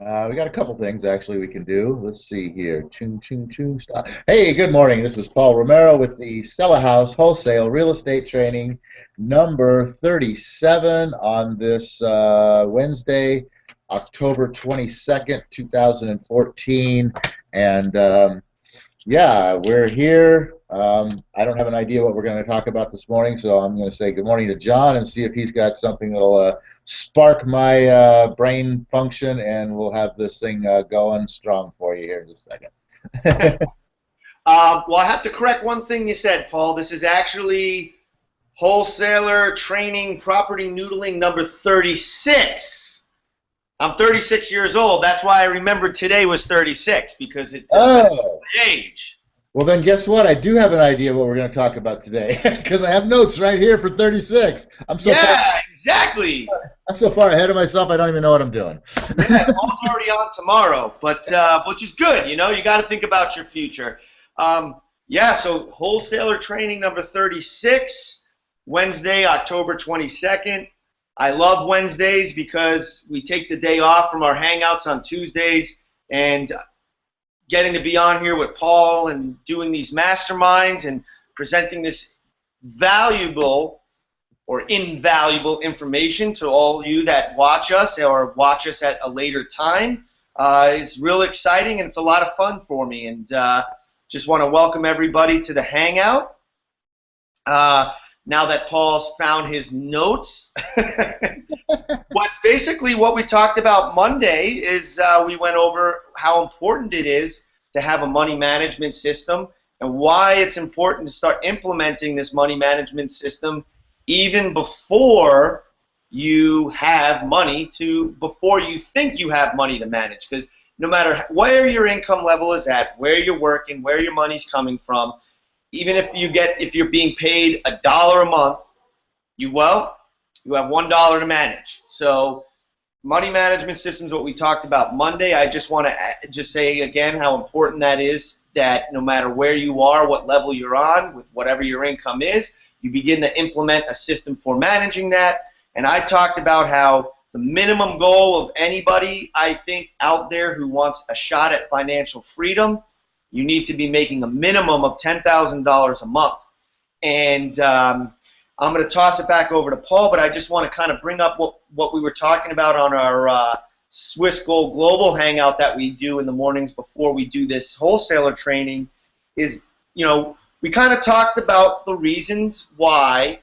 We got a couple things actually we can do. Let's see here. Ching, ching, ching, stop. Hey, good morning. This is Paul Romero with the Sell a House Wholesale Real Estate Training number 37 on this Wednesday, October 22nd, 2014. And yeah, we're here. I don't have an idea what we're going to talk about this morning, so I'm going to say good morning to John and see if he's got something that'll spark my brain function, and we'll have this thing going strong for you here in just a second. Well, I have to correct one thing you said, Paul. This is actually wholesaler training property noodling number 36. I'm 36 years old. That's why I remembered today was 36 because it's my Oh, age. well then guess what? I do have an idea what we're going to talk about today because I have notes right here for 36. Yeah, exactly. I'm so far ahead of myself I don't even know what I'm doing. Yeah, Paul's already on tomorrow, but which is good. You know, you got to think about your future. Yeah, so wholesaler training number 36, Wednesday, October 22nd. I love Wednesdays because we take the day off from our hangouts on Tuesdays, and getting to be on here with Paul and doing these masterminds and presenting this valuable or invaluable information to all you that watch us or watch us at a later time is real exciting, and it's a lot of fun for me. And just want to welcome everybody to the Hangout. Now that Paul's found his notes, what we talked about Monday is we went over how important it is to have a money management system and why it's important to start implementing this money management system even before you have money before you think you have money to manage. Because no matter where your income level is at, where you're working, where your money's coming from, even if you're being paid $1 a month, you have $1 to manage. So money management systems, what we talked about Monday. I just want to just say again how important that is, that no matter where you are, what level you're on, with whatever your income is, you begin to implement a system for managing that. And I talked about how the minimum goal of anybody, I think, out there who wants a shot at financial freedom, you need to be making a minimum of $10,000 a month. And I'm going to toss it back over to Paul, but I just want to kind of bring up what we were talking about on our Swiss Gold Global Hangout that we do in the mornings before we do this wholesaler training. Is, we kind of talked about the reasons why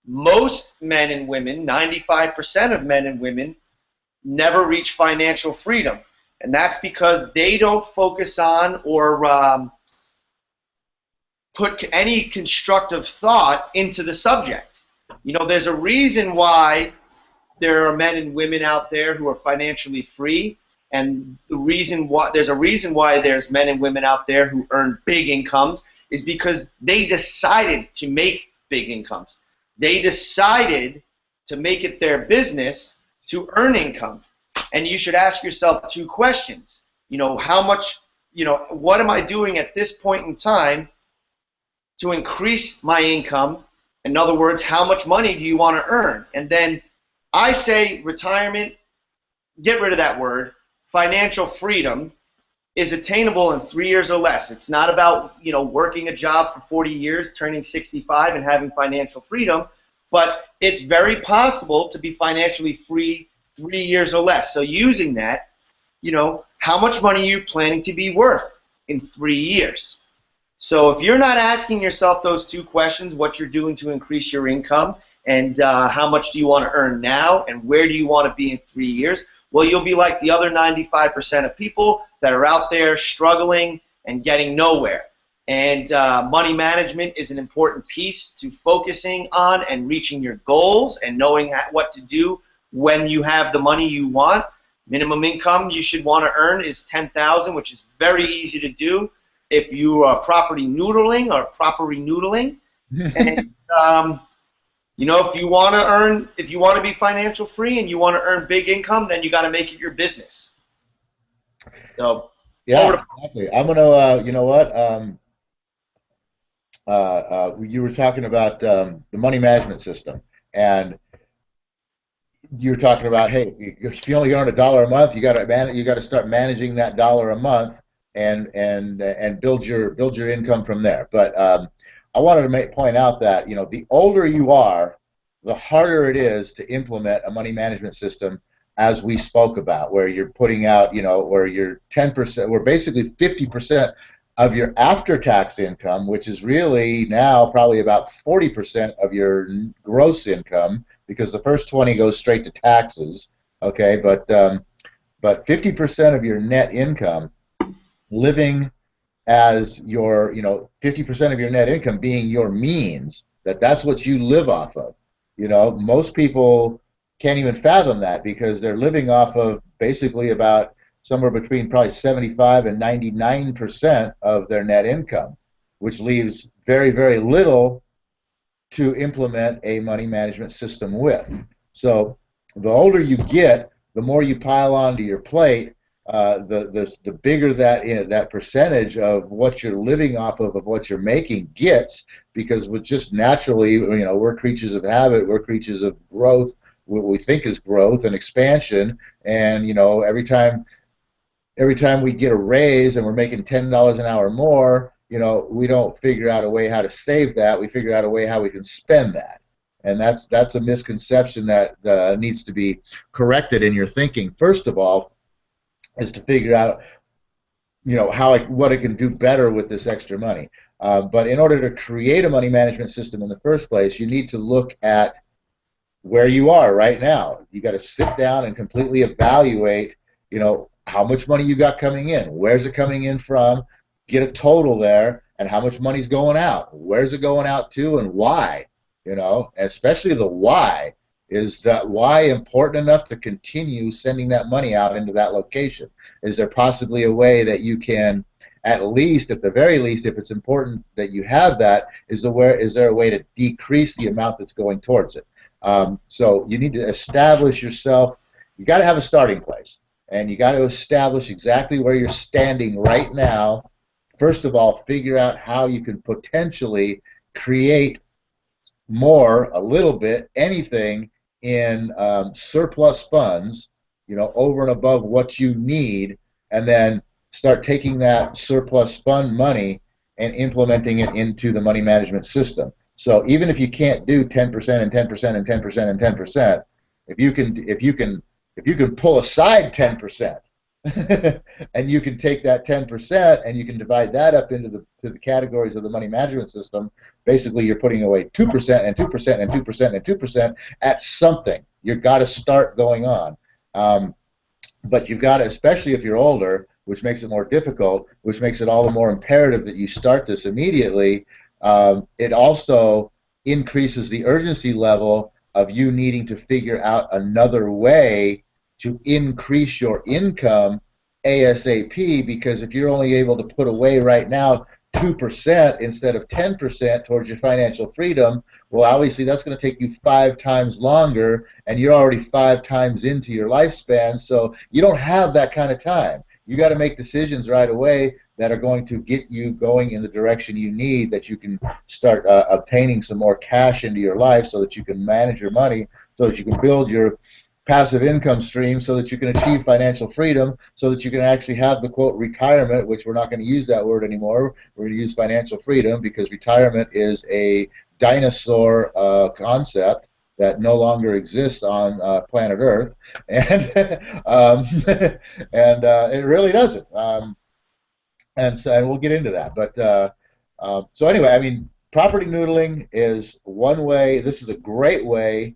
most men and women, 95% of men and women, never reach financial freedom. And that's because they don't focus on or put any constructive thought into the subject. There's a reason why there are men and women out there who are financially free, and there's a reason why there's men and women out there who earn big incomes is because they decided to make big incomes. They decided to make it their business to earn income. And you should ask yourself two questions. How much, what am I doing at this point in time to increase my income? In other words, how much money do you want to earn? And then I say retirement, get rid of that word. Financial freedom is attainable in 3 years or less. It's not about, working a job for 40 years, turning 65 and having financial freedom, but it's very possible to be financially free 3 years or less. So using that, how much money are you planning to be worth in 3 years? So if you're not asking yourself those two questions, what you're doing to increase your income, and how much do you want to earn now, and where do you want to be in 3 years, well, you'll be like the other 95% of people that are out there struggling and getting nowhere. And money management is an important piece to focusing on and reaching your goals and knowing what to do when you have the money you want. Minimum income you should want to earn is $10,000, which is very easy to do if you are property noodling or proper renoodling. And if you want to be financial free and you want to earn big income, then you got to make it your business. So Yeah, exactly. I'm gonna, you know what? You were talking about the money management system, and you're talking about, hey, if you only earn $1 a month, you got to start managing that dollar a month and build your income from there. But I wanted to point out that the older you are, the harder it is to implement a money management system, as we spoke about, where you're putting out, where you're 10%, where basically 50% of your after-tax income, which is really now probably about 40% of your gross income, because the first 20 goes straight to taxes. Okay, but 50% of your net income living as your 50% of your net income being your means, that's what you live off of. Most people can't even fathom that because they're living off of basically about somewhere between probably 75 and 99% of their net income, which leaves very, very little to implement a money management system with. So the older you get, the more you pile onto your plate, the bigger that percentage of what you're living off of what you're making gets, because we're just naturally, we're creatures of habit, we're creatures of growth, what we think is growth and expansion, and every time we get a raise and we're making $10 an hour more, we don't figure out a way how to save that. We figure out a way how we can spend that, and that's a misconception that needs to be corrected in your thinking. First of all, is to figure out, what it can do better with this extra money. But in order to create a money management system in the first place, you need to look at where you are right now. You got to sit down and completely evaluate, how much money you got coming in, where's it coming in from, get a total there, and how much money's going out, where's it going out to, and why. Especially the why. Is that why important enough to continue sending that money out into that location? Is there possibly a way that you can, at least, at the very least, if it's important that you have that, is there a way to decrease the amount that's going towards it? So you need to establish yourself. You got to have a starting place, and you got to establish exactly where you're standing right now. First of all, figure out how you can potentially create more, a little bit, anything in surplus funds, over and above what you need, and then start taking that surplus fund money and implementing it into the money management system. So even if you can't do 10% and 10% and 10% and 10%, if you can pull aside 10%, and you can take that 10% and you can divide that up into the categories of the money management system. Basically, you're putting away 2% and 2% and 2% and 2% at something. You've got to start going on. But you've got to, especially if you're older, which makes it more difficult, which makes it all the more imperative that you start this immediately. It also increases the urgency level of you needing to figure out another way to increase your income ASAP, because if you're only able to put away right now 2% instead of 10% towards your financial freedom, well, obviously that's going to take you 5 times longer, and you're already 5 times into your lifespan, so you don't have that kind of time. You got to make decisions right away that are going to get you going in the direction you need, that you can start obtaining some more cash into your life so that you can manage your money, so that you can build your passive income stream, so that you can achieve financial freedom, so that you can actually have the quote retirement, which we're not going to use that word anymore. We're going to use financial freedom, because retirement is a dinosaur concept that no longer exists on planet Earth, and and it really doesn't. And we'll get into that. But so anyway, I mean, property noodling is one way. This is a great way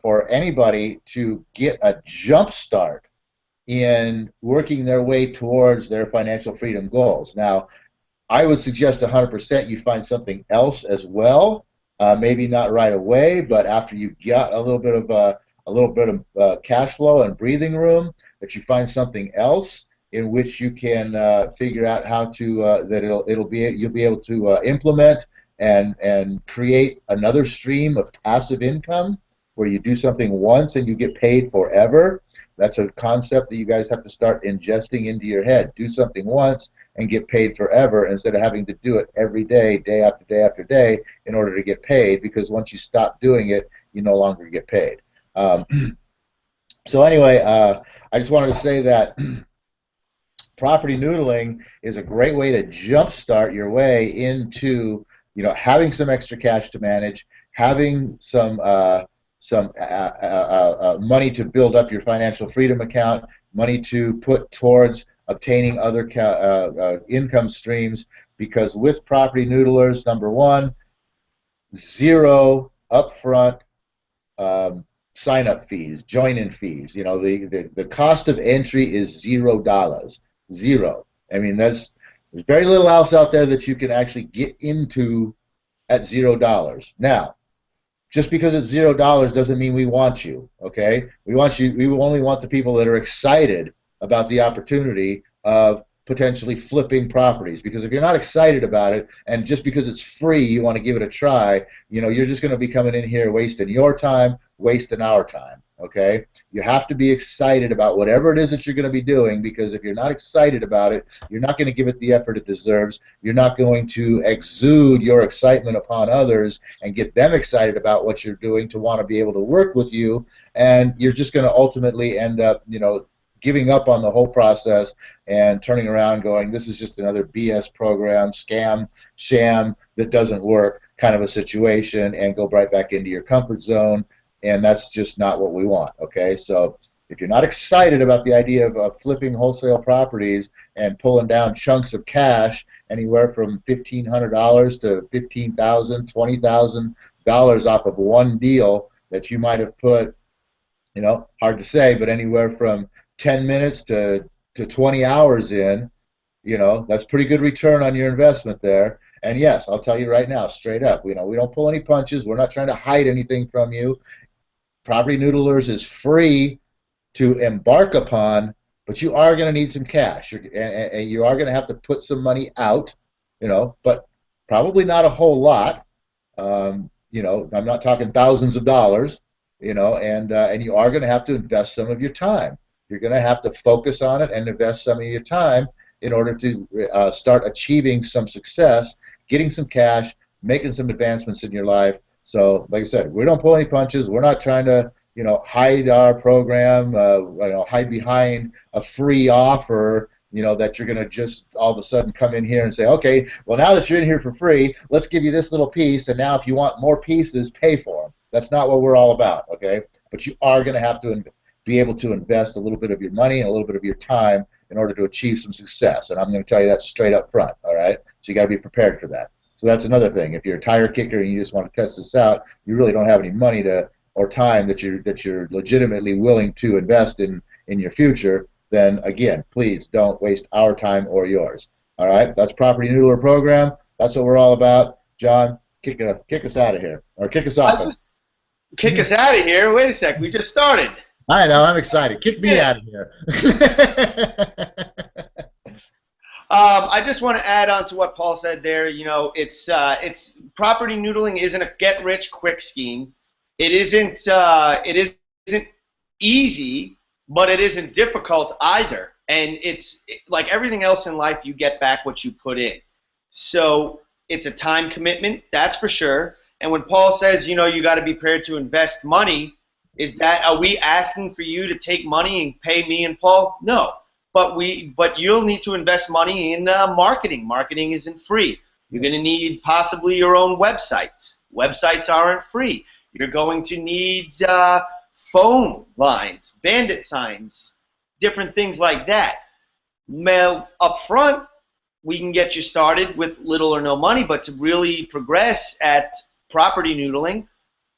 for anybody to get a jump start in working their way towards their financial freedom goals. Now, I would suggest 100% you find something else as well. Maybe not right away, but after you got a little bit of cash flow and breathing room, that you find something else in which you can figure out how to that you'll be able to implement and create another stream of passive income, where you do something once and you get paid forever. That's a concept that you guys have to start ingesting into your head. Do something once and get paid forever, instead of having to do it every day, day after day after day, in order to get paid, because once you stop doing it, you no longer get paid. Um, so anyway, I just wanted to say that property noodling is a great way to jumpstart your way into, having some extra cash to manage, having some money to build up your financial freedom account, money to put towards obtaining other income streams. Because with property noodlers, number one, zero upfront um, sign up fees, join in fees. The cost of entry is $0. Zero. I mean, there's very little else out there that you can actually get into at $0. Now, just because it's $0 doesn't mean we want you. Okay, we want you. We only want the people that are excited about the opportunity of potentially flipping properties. Because if you're not excited about it, and just because it's free, you want to give it a try, you're just going to be coming in here wasting your time, wasting our time. Okay, you have to be excited about whatever it is that you're going to be doing, because if you're not excited about it, you're not going to give it the effort it deserves. You're not going to exude your excitement upon others and get them excited about what you're doing to want to be able to work with you, and you're just going to ultimately end up, giving up on the whole process and turning around going, this is just another BS program, scam, sham that doesn't work kind of a situation, and go right back into your comfort zone. And that's just not what we want. Okay, so if you're not excited about the idea of flipping wholesale properties and pulling down chunks of cash anywhere from $1,500 to $15,000, $20,000 off of one deal that you might have put, hard to say, but anywhere from 10 minutes to 20 hours in, that's pretty good return on your investment there. And yes, I'll tell you right now, straight up, we don't pull any punches. We're not trying to hide anything from you. Property Noodlers is free to embark upon, but you are going to need some cash. And you are going to have to put some money out, but probably not a whole lot. I'm not talking thousands of dollars, and you are going to have to invest some of your time. You're going to have to focus on it and invest some of your time in order to start achieving some success, getting some cash, making some advancements in your life. So, like I said, we don't pull any punches. We're not trying to, hide our program, hide behind a free offer, that you're going to just all of a sudden come in here and say, okay, well, now that you're in here for free, let's give you this little piece, and now if you want more pieces, pay for them. That's not what we're all about, okay? But you are going to have to be able to invest a little bit of your money and a little bit of your time in order to achieve some success. And I'm going to tell you that straight up front, all right? So you got to be prepared for that. So that's another thing. If you're a tire kicker and you just want to test this out, you really don't have any money or time that you're legitimately willing to invest in your future, then again, please don't waste our time or yours. All right? That's Property Noodler Program. That's what we're all about. John, kick us out of here, or kick us off. Kick us out of here? Wait a sec. We just started. I know. I'm excited. Kick me out of here. I just want to add on to what Paul said there. It's property noodling isn't a get-rich-quick scheme. It isn't easy, but it isn't difficult either. And it's like everything else in life, you get back what you put in. So it's a time commitment, that's for sure. And when Paul says, you got to be prepared to invest money, are we asking for you to take money and pay me and Paul? No. But you'll need to invest money in marketing. Marketing isn't free. You're going to need possibly your own websites. Websites aren't free. You're going to need phone lines, bandit signs, different things like that. Well, up front, we can get you started with little or no money, but to really progress at property noodling,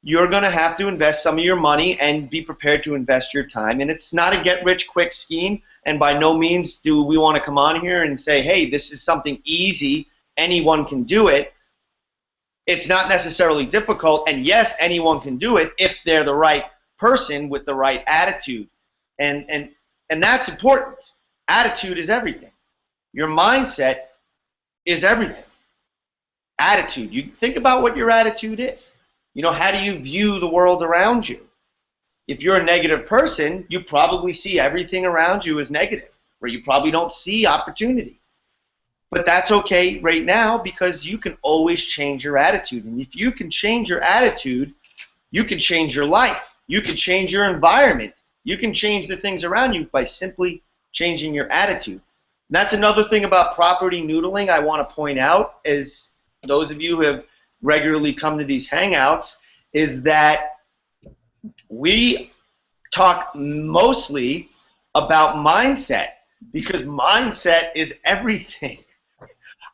you're going to have to invest some of your money and be prepared to invest your time. And it's not a get-rich-quick scheme, and by no means do we want to come on here and say, hey, this is something easy, anyone can do it. It's not necessarily difficult, and yes, anyone can do it if they're the right person with the right attitude. And that's important. Attitude is everything. Your mindset is everything. Attitude. You think about what your attitude is. How do you view the world around you? If you're a negative person, you probably see everything around you as negative, or you probably don't see opportunity. But that's okay right now, because you can always change your attitude. And if you can change your attitude, you can change your life. You can change your environment. You can change the things around you by simply changing your attitude. And that's another thing about property noodling I want to point out, is those of you who have regularly come to these hangouts, is that we talk mostly about mindset, because mindset is everything.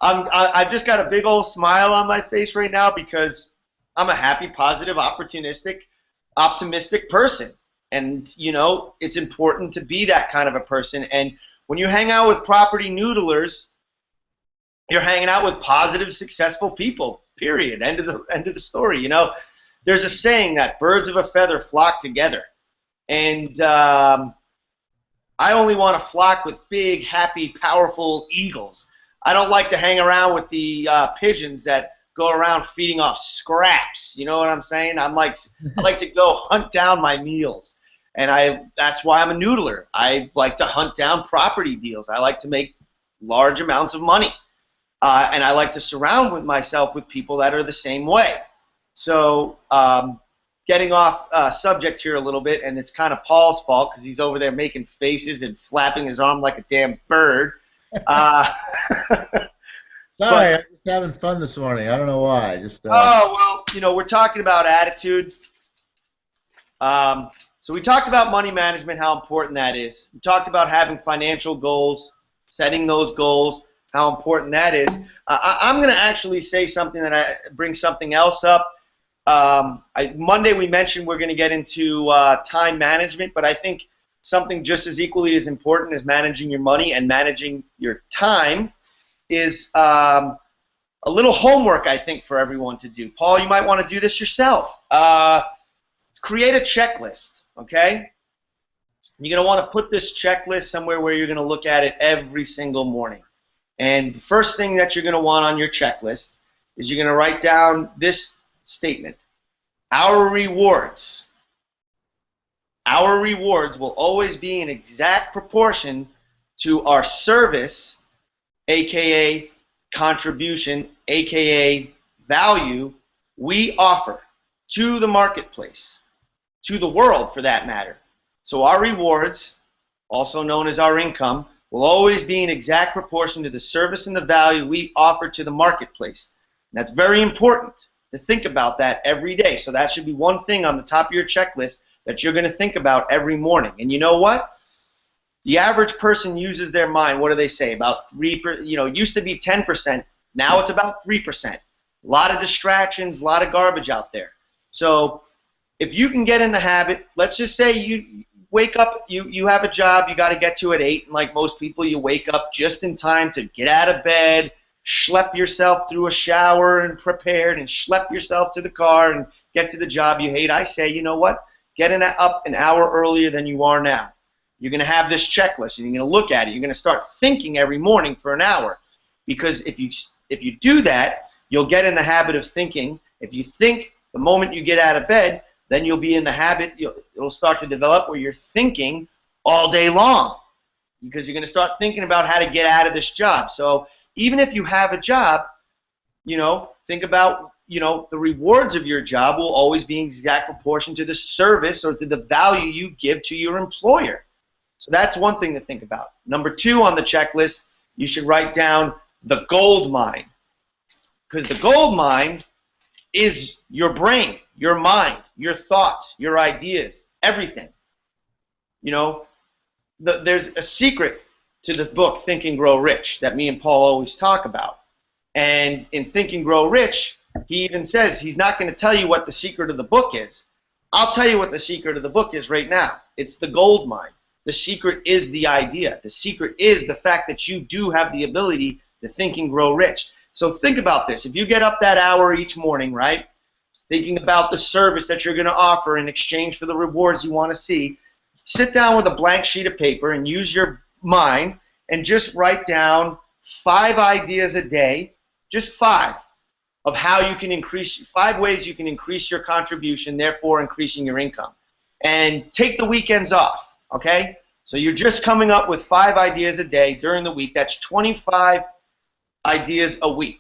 I've just got a big old smile on my face right now because I'm a happy, positive, optimistic person. And, you know, it's important to be that kind of a person. And when you hang out with property noodlers, you're hanging out with positive, successful people, period. End of the story. You know, there's a saying that birds of a feather flock together. And I only want to flock with big, happy, powerful eagles. I don't like to hang around with the pigeons that go around feeding off scraps. You know what I'm saying? I like to go hunt down my meals. And that's why I'm a noodler. I like to hunt down property deals. I like to make large amounts of money. And I like to surround myself with people that are the same way. So getting off subject here a little bit, and it's kind of Paul's fault because he's over there making faces and flapping his arm like a damn bird. Sorry, I'm just having fun this morning. I don't know why. Oh, well, you know, we're talking about attitude. So we talked about money management, how important that is. We talked about having financial goals, setting those goals, how important that is. I'm going to actually say something bring something else up. Monday we mentioned we're going to get into time management, but I think something just as equally as important as managing your money and managing your time is a little homework, I think, for everyone to do. Paul, you might want to do this yourself. Create a checklist, okay? You're going to want to put this checklist somewhere where you're going to look at it every single morning. And the first thing that you're going to want on your checklist is you're going to write down this statement. Our rewards will always be in exact proportion to our service, aka contribution, aka value, we offer to the marketplace, to the world for that matter. So our rewards, also known as our income, will always be in exact proportion to the service and the value we offer to the marketplace. And that's very important to think about that every day. So that should be one thing on the top of your checklist that you're going to think about every morning. And you know what? The average person uses their mind, what do they say, about 3%, you know, it used to be 10%, now it's about 3%. A lot of distractions, a lot of garbage out there. So if you can get in the habit, let's just say you wake up, you have a job, you got to get to at 8, and like most people, you wake up just in time to get out of bed, schlep yourself through a shower and prepared, and schlep yourself to the car and get to the job you hate. I say, you know what? Get up an hour earlier than you are now. You're going to have this checklist, and you're going to look at it. You're going to start thinking every morning for an hour, because if you do that, you'll get in the habit of thinking. If you think the moment you get out of bed, then you'll be in the habit, it'll start to develop where you're thinking all day long, because you're going to start thinking about how to get out of this job. So even if you have a job, you know, think about, you know, the rewards of your job will always be in exact proportion to the service or to the value you give to your employer. So that's one thing to think about. Number 2 on the checklist, you should write down the gold mine, because the gold mine is your brain, your mind, your thoughts, your ideas, everything. You know, there's a secret to the book Think and Grow Rich that me and Paul always talk about. And in Think and Grow Rich, he even says he's not going to tell you what the secret of the book is. I'll tell you what the secret of the book is right now. It's the gold mine. The secret is the idea. The secret is the fact that you do have the ability to think and grow rich. So think about this. If you get up that hour each morning, right, thinking about the service that you're going to offer in exchange for the rewards you want to see, sit down with a blank sheet of paper and use your mind and just write down 5 ideas a day, just 5, of how you can increase, 5 ways you can increase your contribution, therefore increasing your income. And take the weekends off, okay? So you're just coming up with 5 ideas a day during the week. That's 25 ideas a week.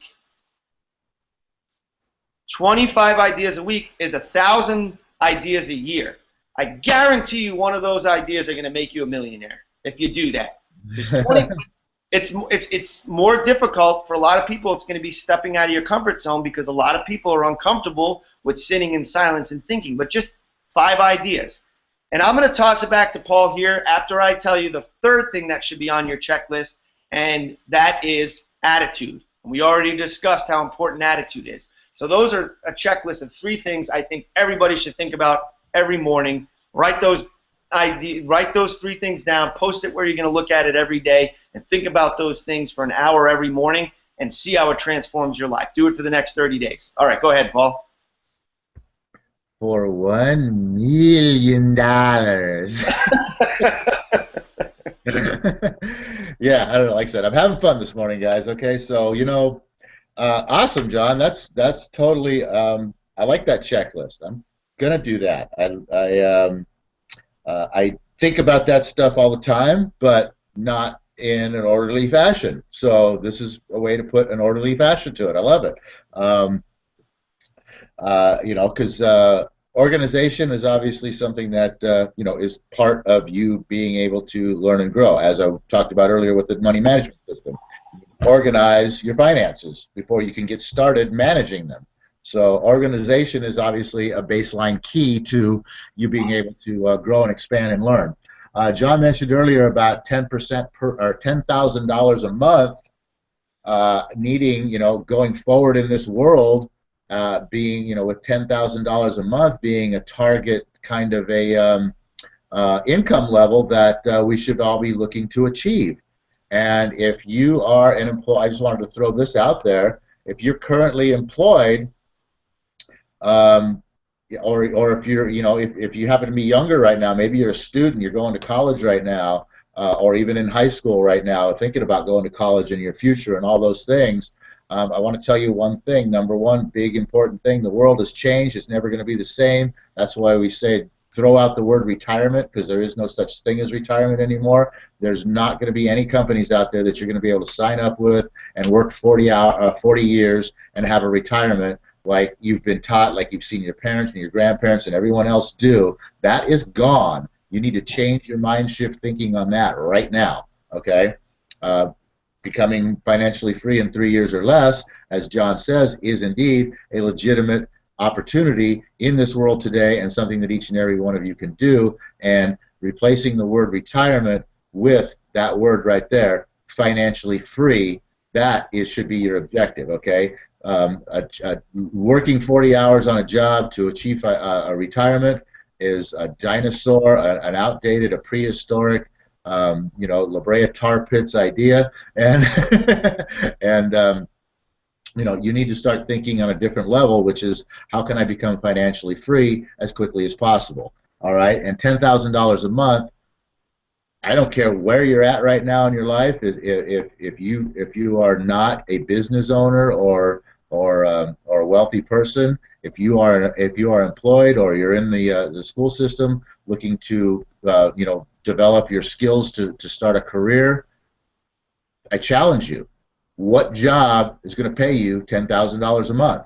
25 ideas a week is 1,000 ideas a year. I guarantee you one of those ideas are going to make you a millionaire if you do that. Just 20. It's more difficult for a lot of people. It's going to be stepping out of your comfort zone because a lot of people are uncomfortable with sitting in silence and thinking. But just 5 ideas. And I'm going to toss it back to Paul here after I tell you the third thing that should be on your checklist, and that is attitude. And we already discussed how important attitude is. So those are a checklist of 3 things I think everybody should think about every morning. Write those 3 things down, post it where you're going to look at it every day, and think about those things for an hour every morning and see how it transforms your life. Do it for the next 30 days. All right, go ahead, Paul. For $1 million. Yeah, I don't know. Like I said, I'm having fun this morning, guys. Okay, so awesome, John. That's totally. I like that checklist. I'm gonna do that. I think about that stuff all the time, but not in an orderly fashion. So this is a way to put an orderly fashion to it. I love it. Because organization is obviously something that is part of you being able to learn and grow. As I talked about earlier with the money management system, organize your finances before you can get started managing them. So organization is obviously a baseline key to you being able to grow and expand and learn. John mentioned earlier about 10% or $10,000 a month needing, going forward in this world, being, with $10,000 a month being a target kind of a income level that we should all be looking to achieve. And if you are an employee, I just wanted to throw this out there. If you're currently employed, or if you're, if you happen to be younger right now, maybe you're a student, you're going to college right now, or even in high school right now, thinking about going to college in your future and all those things. I want to tell you one thing. Number one, big important thing, the world has changed. It's never going to be the same. That's why we say throw out the word retirement, because there is no such thing as retirement anymore. There's not going to be any companies out there that you're going to be able to sign up with and work 40 years and have a retirement like you've been taught, like you've seen your parents and your grandparents and everyone else do. That is gone. You need to change your mind shift thinking on that right now, okay? Becoming financially free in 3 years or less, as John says, is indeed a legitimate opportunity in this world today, and something that each and every one of you can do. And replacing the word retirement with that word right there, financially free, that should be your objective, okay? Working 40 hours on a job to achieve a retirement is a dinosaur, an outdated, a prehistoric, La Brea tar pits idea, and and you need to start thinking on a different level, which is how can I become financially free as quickly as possible. All right, and $10,000 a month. I don't care where you're at right now in your life. If you are not a business owner or a wealthy person, if you are employed or you're in the school system looking to develop your skills to start a career, I challenge you. What job is going to pay you $10,000 a month?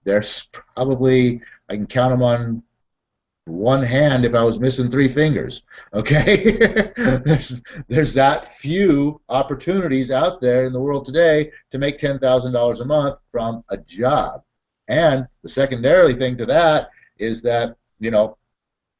There's probably, I can count them on one hand if I was missing 3 fingers. Okay, there's that few opportunities out there in the world today to make $10,000 a month from a job. And the secondary thing to that is that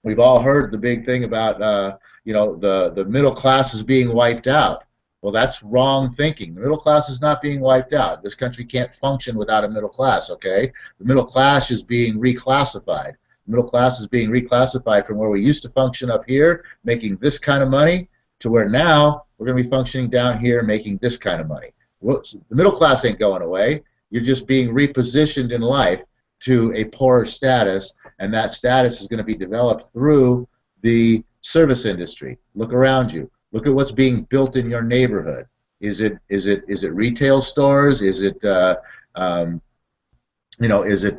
we've all heard the big thing about the middle class is being wiped out. Well, that's wrong thinking. The middle class is not being wiped out. This country can't function without a middle class, okay? The middle class is being reclassified. The middle class is being reclassified from where we used to function up here, making this kind of money, to where now we're going to be functioning down here making this kind of money. Well, the middle class ain't going away. You're just being repositioned in life to a poorer status, and that status is going to be developed through the service industry. Look around you. Look at what's being built in your neighborhood. Is it retail stores? Is it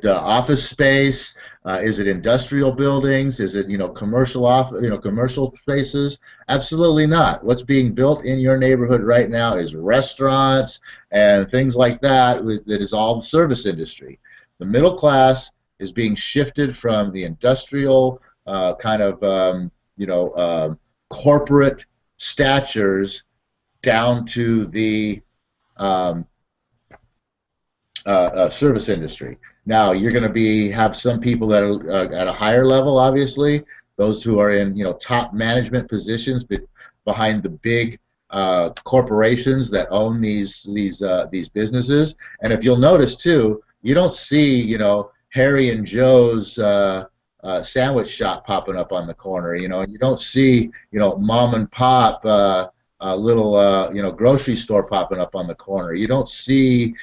office space? Is it industrial buildings? Is it commercial spaces? Absolutely not. What's being built in your neighborhood right now is restaurants and things like that. That is all the service industry. The middle class is being shifted from the industrial kind of corporate statures down to the um, service industry. Now you're going to be have some people that are at a higher level, obviously, those who are in top management positions, but behind the big corporations that own these businesses. And if you'll notice too, you don't see Harry and Joe's sandwich shop popping up on the corner. You don't see mom and pop. Little grocery store popping up on the corner. You don't see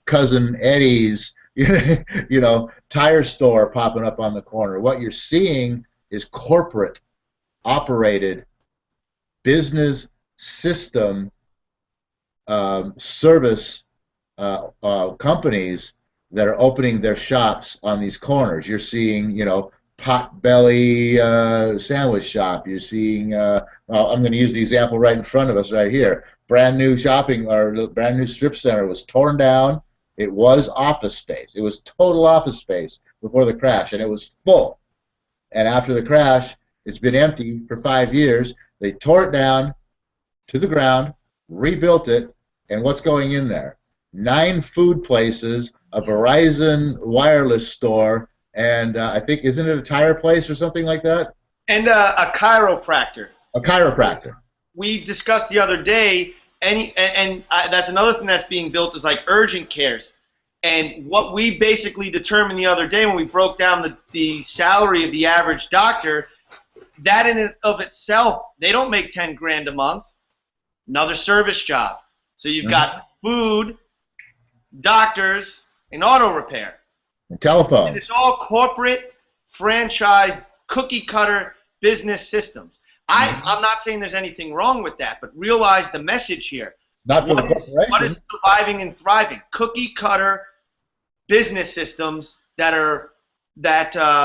cousin Eddie's tire store popping up on the corner. What you're seeing is corporate operated business system service companies that are opening their shops on these corners. You're seeing Potbelly sandwich shop. You're seeing well, I'm going to use the example right in front of us right here. Brand new shopping or brand new strip center was torn down. It was office space. It was total office space before the crash, and it was full. And after the crash, it's been empty for 5 years. They tore it down to the ground, rebuilt it, and what's going in there? 9 food places, a Verizon wireless store, and I think, isn't it a tire place or something like that? And a chiropractor. A chiropractor. We discussed the other day, that's another thing that's being built is like urgent cares. And what we basically determined the other day when we broke down the salary of the average doctor, that in and of itself, they don't make 10 grand a month. Another service job. So you've got food, doctors, and auto repair. And telephone. And it's all corporate, franchise, cookie cutter business systems. I'm not saying there's anything wrong with that, but realize the message here. Not for the corporation. What is surviving and thriving? Cookie cutter business systems that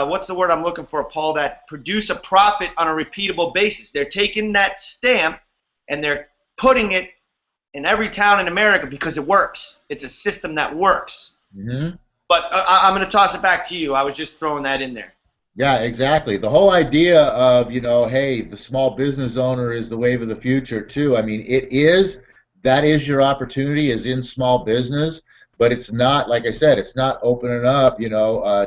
what's the word I'm looking for, Paul, that produce a profit on a repeatable basis. They're taking that stamp and they're putting it in every town in America because it works. It's a system that works. Mm-hmm. But I'm going to toss it back to you. I was just throwing that in there. Yeah, exactly. The whole idea of, hey, the small business owner is the wave of the future too. I mean, that is your opportunity is in small business, but it's not, like I said, it's not opening up,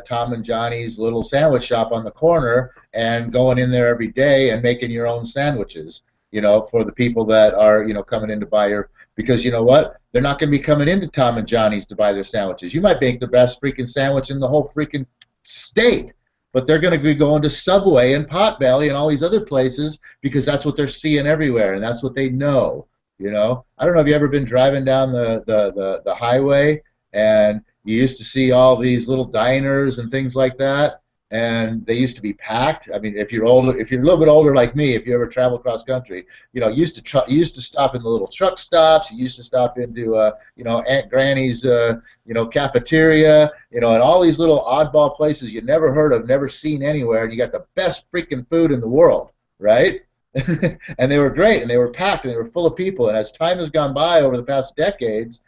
Tom and Johnny's little sandwich shop on the corner and going in there every day and making your own sandwiches, for the people that are, coming in to buy your, because you know what? They're not going to be coming into Tom and Johnny's to buy their sandwiches. You might make the best freaking sandwich in the whole freaking state, but they're going to be going to Subway and Potbelly and all these other places because that's what they're seeing everywhere and that's what they know. I don't know if you ever been driving down the highway and you used to see all these little diners and things like that, and they used to be packed. I mean, if you're older, if you're a little bit older like me, if you ever travel cross country, you used to stop in the little truck stops. You used to stop into Aunt Granny's cafeteria, and all these little oddball places you never heard of, never seen anywhere, and you got the best freaking food in the world, right? And they were great, and they were packed, and they were full of people. And as time has gone by over the past decades,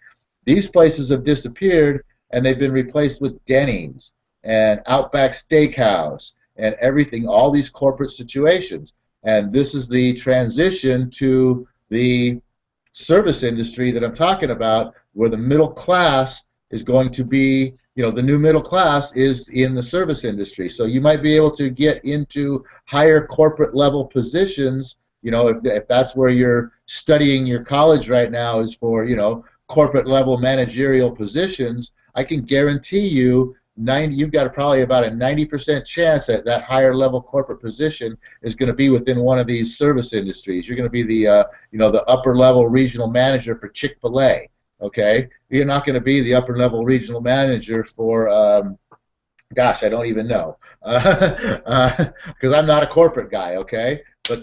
these places have disappeared, and they've been replaced with Denny's and Outback Steakhouse and everything, all these corporate situations. And this is the transition to the service industry that I'm talking about, where the middle class is going to be, the new middle class is in the service industry. So you might be able to get into higher corporate level positions, if that's where you're studying your college right now is for, corporate level managerial positions. I can guarantee you you've got probably about a 90% chance that that higher level corporate position is going to be within one of these service industries. You're going to be the the upper level regional manager for Chick-fil-A. Okay, you're not going to be the upper level regional manager for gosh, I don't even know, because I'm not a corporate guy. Okay, but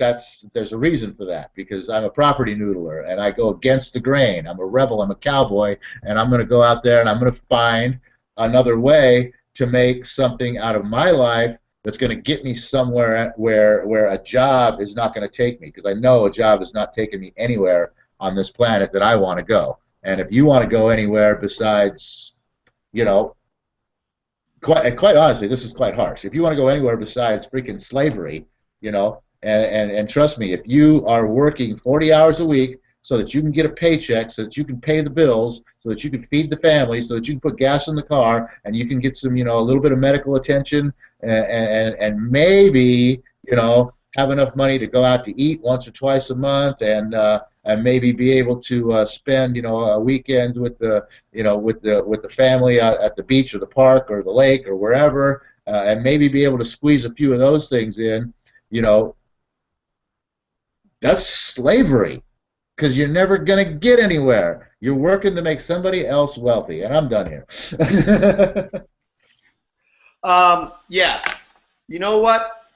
there's a reason for that, because I'm a property noodler and I go against the grain. I'm a rebel. I'm a cowboy, and I'm going to go out there and I'm going to find another way to make something out of my life that's going to get me somewhere where a job is not going to take me, because I know a job is not taking me anywhere on this planet that I want to go. And if you want to go anywhere besides, quite honestly, this is quite harsh. If you want to go anywhere besides freaking slavery, and trust me, if you are working 40 hours a week so that you can get a paycheck, so that you can pay the bills, so that you can feed the family, so that you can put gas in the car, and you can get some, a little bit of medical attention, and maybe, have enough money to go out to eat once or twice a month, and maybe be able to spend, weekends with the family at the beach or the park or the lake or wherever, and maybe be able to squeeze a few of those things in, you know, that's slavery because you're never going to get anywhere. You're working to make somebody else wealthy, and I'm done here. Yeah. You know what?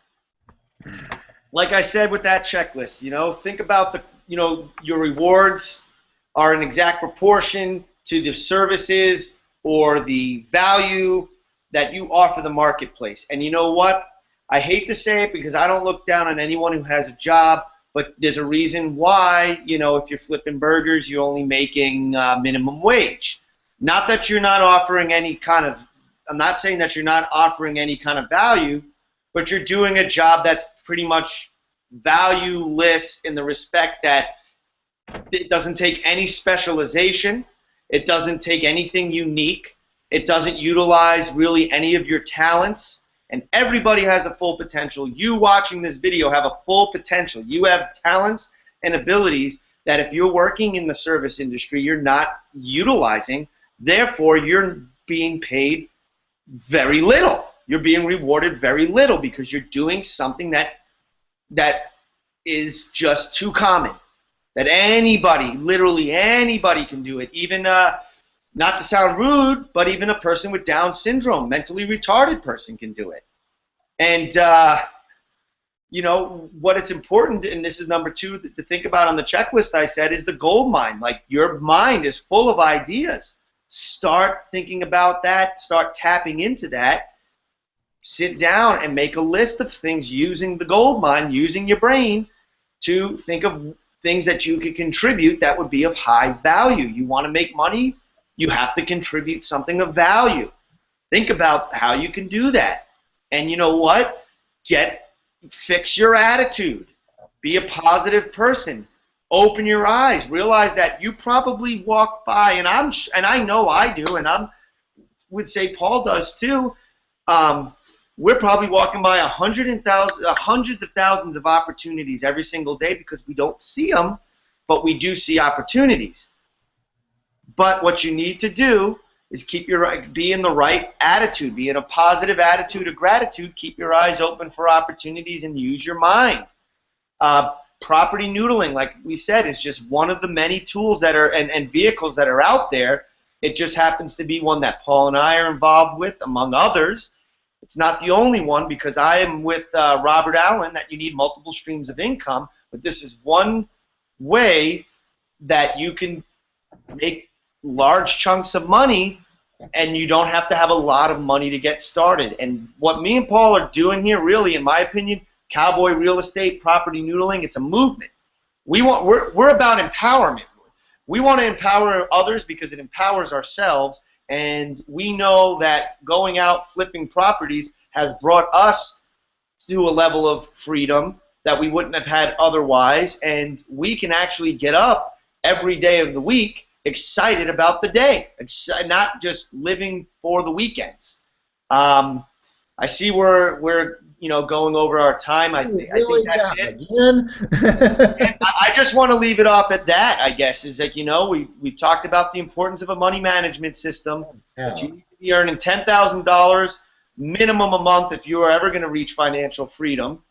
Like I said with that checklist, think about your rewards are an exact proportion to the services or the value that you offer the marketplace. And you know what? I hate to say it because I don't look down on anyone who has a job, but there's a reason why, if you're flipping burgers, you're only making minimum wage. Not that you're not offering any kind of, I'm not saying that you're not offering any kind of value, but you're doing a job that's pretty much valueless in the respect that it doesn't take any specialization. It doesn't take anything unique. It doesn't utilize really any of your talents. And everybody has a full potential. You watching this video have a full potential. You have talents and abilities that if you're working in the service industry, you're not utilizing. Therefore, you're being paid very little. You're being rewarded very little because you're doing something that is just too common. That anybody, literally anybody can do it. Even, not to sound rude, but even a person with Down syndrome, mentally retarded person can do it. And, what it's important, and this is number 2 to think about on the checklist I said, is the gold mine. Like, your mind is full of ideas. Start thinking about that. Start tapping into that. Sit down and make a list of things using the gold mine, using your brain to think of things that you could contribute that would be of high value. You want to make money? You have to contribute something of value. Think about how you can do that. And you know what? Fix your attitude. Be a positive person. Open your eyes. Realize that you probably walk by, and I know I do, and would say Paul does too. We're probably walking by hundreds of thousands of opportunities every single day because we don't see them, but we do see opportunities. But what you need to do is be in the right attitude, be in a positive attitude of gratitude, keep your eyes open for opportunities, and use your mind. Property noodling, like we said, is just one of the many tools that are and vehicles that are out there. It just happens to be one that Paul and I are involved with, among others. It's not the only one because I am with Robert Allen that you need multiple streams of income, but this is one way that you can make large chunks of money and you don't have to have a lot of money to get started. And what me and Paul are doing here, really, in my opinion, cowboy real estate, property noodling, it's a movement. We're about empowerment. We want to empower others because it empowers ourselves. And we know that going out flipping properties has brought us to a level of freedom that we wouldn't have had otherwise. And we can actually get up every day of the week excited about the day, not just living for the weekends. I see we're going over our time. I think that's it. And I just want to leave it off at that, I guess, is like, we talked about the importance of a money management system. That you need to be earning $10,000 minimum a month if you are ever going to reach financial freedom.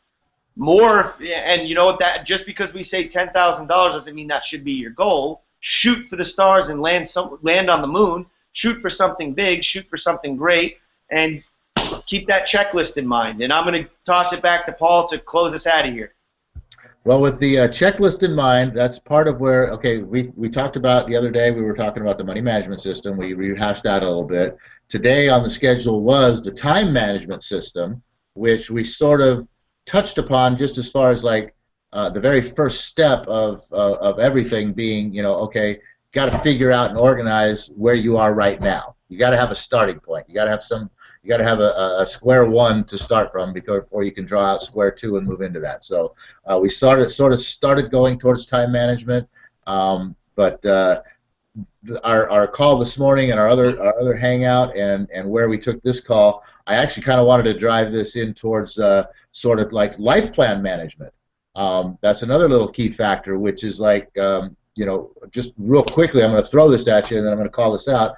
More, and you know what, that just because we say $10,000 doesn't mean that should be your goal. Shoot for the stars and land on the moon. Shoot for something big. Shoot for something great. And keep that checklist in mind. And I'm going to toss it back to Paul to close us out of here. Well, with the checklist in mind, that's part of where, okay, we talked about the other day, we were talking about the money management system. We rehashed that a little bit. Today on the schedule was the time management system, which we sort of touched upon just as far as like the very first step of everything being, okay, got to figure out and organize where you are right now. You got to have a starting point. You got to have some, You got to have a square one to start from before you can draw out square two and move into that. So we sort of started going towards time management, but our call this morning and our other hangout and where we took this call, I actually kind of wanted to drive this in towards sort of like life plan management. That's another little key factor, which is like just real quickly, I'm going to throw this at you, and then I'm going to call this out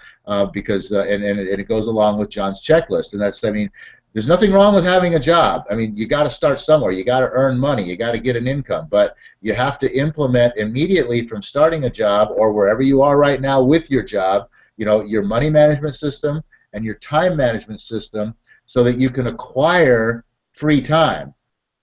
because and it goes along with John's checklist, and that's, I mean, there's nothing wrong with having a job. I mean, you got to start somewhere. You got to earn money. You got to get an income, but you have to implement immediately from starting a job or wherever you are right now with your job, your money management system and your time management system, so that you can acquire free time.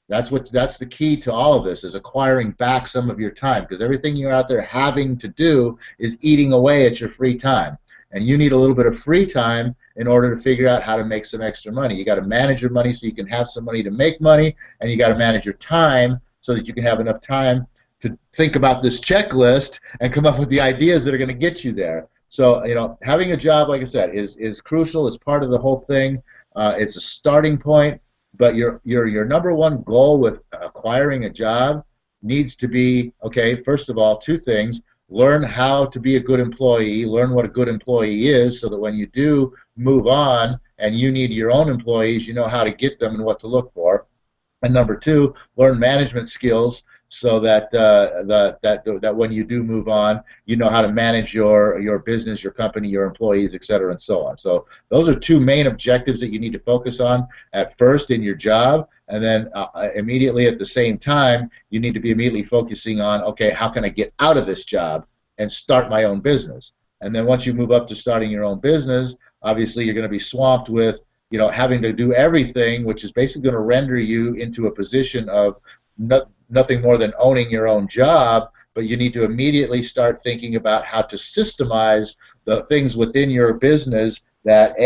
That's the key to all of this, is acquiring back some of your time, because everything you're out there having to do is eating away at your free time, and you need a little bit of free time in order to figure out how to make some extra money. You got to manage your money so you can have some money to make money, and you got to manage your time so that you can have enough time to think about this checklist and come up with the ideas that are going to get you there. So having a job, like I said, is crucial. It's part of the whole thing. It's a starting point. But your number one goal with acquiring a job needs to be, okay, first of all, two things. Learn how to be a good employee. Learn what a good employee is, so that when you do move on and you need your own employees, you know how to get them and what to look for. And number two, learn management skills, so that that when you do move on, you know how to manage your business, your company, your employees, et cetera, and so on. So those are two main objectives that you need to focus on at first in your job, and then immediately at the same time, you need to be immediately focusing on, okay, how can I get out of this job and start my own business? And then once you move up to starting your own business, obviously you're going to be swamped with having to do everything, which is basically going to render you into a position of nothing more than owning your own job. But you need to immediately start thinking about how to systemize the things within your business that,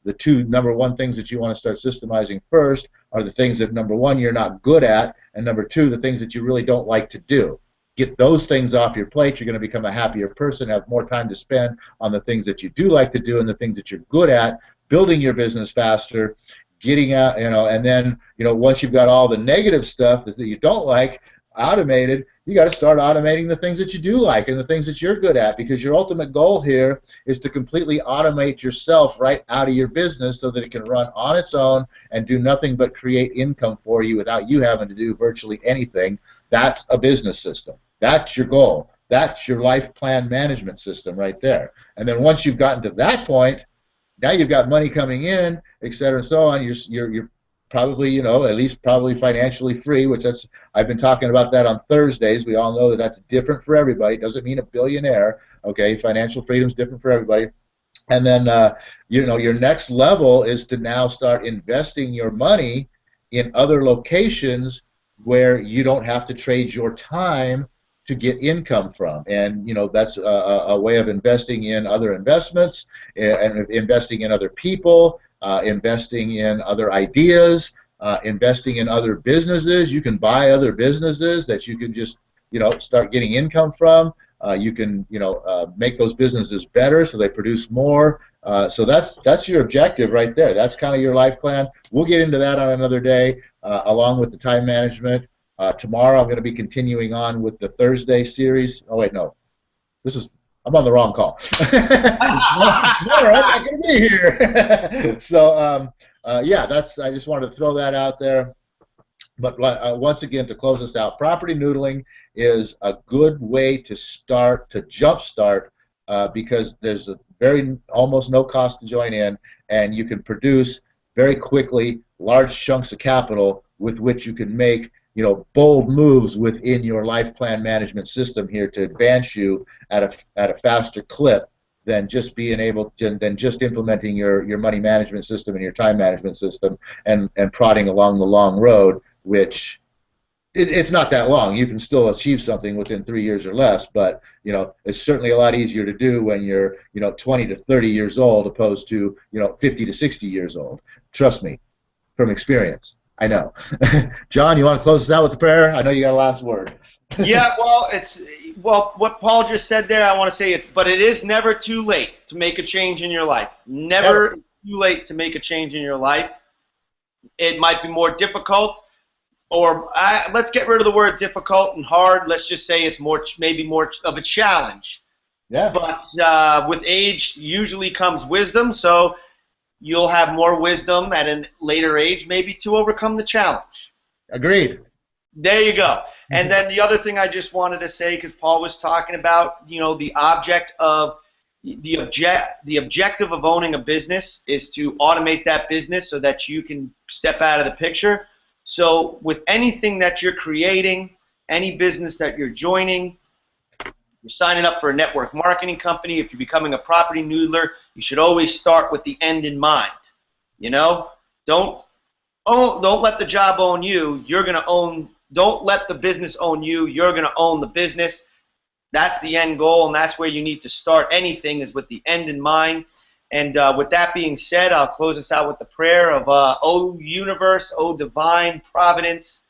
the two number one things that you want to start systemizing first are the things that, number one, you're not good at, and number two, the things that you really don't like to do. Get those things off your plate. You're going to become a happier person, have more time to spend on the things that you do like to do and the things that you're good at, building your business faster, getting out, and then, once you've got all the negative stuff that you don't like automated, you got to start automating the things that you do like and the things that you're good at, because your ultimate goal here is to completely automate yourself right out of your business so that it can run on its own and do nothing but create income for you without you having to do virtually anything. That's a business system. That's your goal. That's your life plan management system right there. And then once you've gotten to that point, now you've got money coming in, et cetera, and so on. You're probably, at least probably financially free, which I've been talking about that on Thursdays. We all know that that's different for everybody. It doesn't mean a billionaire, okay? Financial freedom is different for everybody. And then, your next level is to now start investing your money in other locations where you don't have to trade your time to get income from. And that's a way of investing in other investments, and investing in other people, investing in other ideas, investing in other businesses. You can buy other businesses that you can just start getting income from. You can make those businesses better so they produce more. So that's your objective right there. That's kind of your life plan. We'll get into that on another day, along with the time management. Tomorrow I'm going to be continuing on with the Thursday series. Oh wait, no, I'm on the wrong call. Tomorrow I'm not going to be here. So yeah, I just wanted to throw that out there. But once again, to close this out, property noodling is a good way to jumpstart, because there's almost no cost to join in, and you can produce very quickly large chunks of capital with which you can make bold moves within your life plan management system here to advance you at a faster clip than just implementing your money management system and your time management system and prodding along the long road, which it's not that long. You can still achieve something within 3 years or less, but it's certainly a lot easier to do when you're 20 to 30 years old opposed to 50 to 60 years old. Trust me, from experience. I know. John, you want to close us out with the prayer? I know you got a last word. Yeah, well, what Paul just said there, I want to say but it is never too late to make a change in your life. Never too late to make a change in your life. It might be more difficult, or let's get rid of the word difficult and hard. Let's just say it's maybe more of a challenge. Yeah. But with age usually comes wisdom, so you'll have more wisdom at a later age maybe to overcome the challenge. Agreed. There you go. And then the other thing I just wanted to say, because Paul was talking about, the objective of owning a business is to automate that business so that you can step out of the picture. So with anything that you're creating, any business that you're joining, you're signing up for a network marketing company, if you're becoming a property noodler, you should always start with the end in mind. Don't let the job own you. Don't let the business own you. You're going to own the business. That's the end goal, and that's where you need to start anything, is with the end in mind. And with that being said, I'll close us out with the prayer of, oh universe, oh divine providence,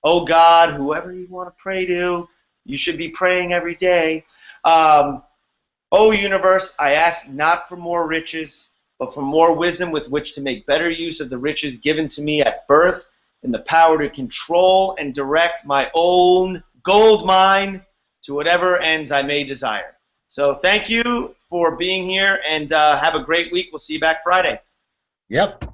oh God, whoever you want to pray to, you should be praying every day. Oh universe, I ask not for more riches, but for more wisdom with which to make better use of the riches given to me at birth, and the power to control and direct my own gold mine to whatever ends I may desire. So thank you for being here, and have a great week. We'll see you back Friday. Yep.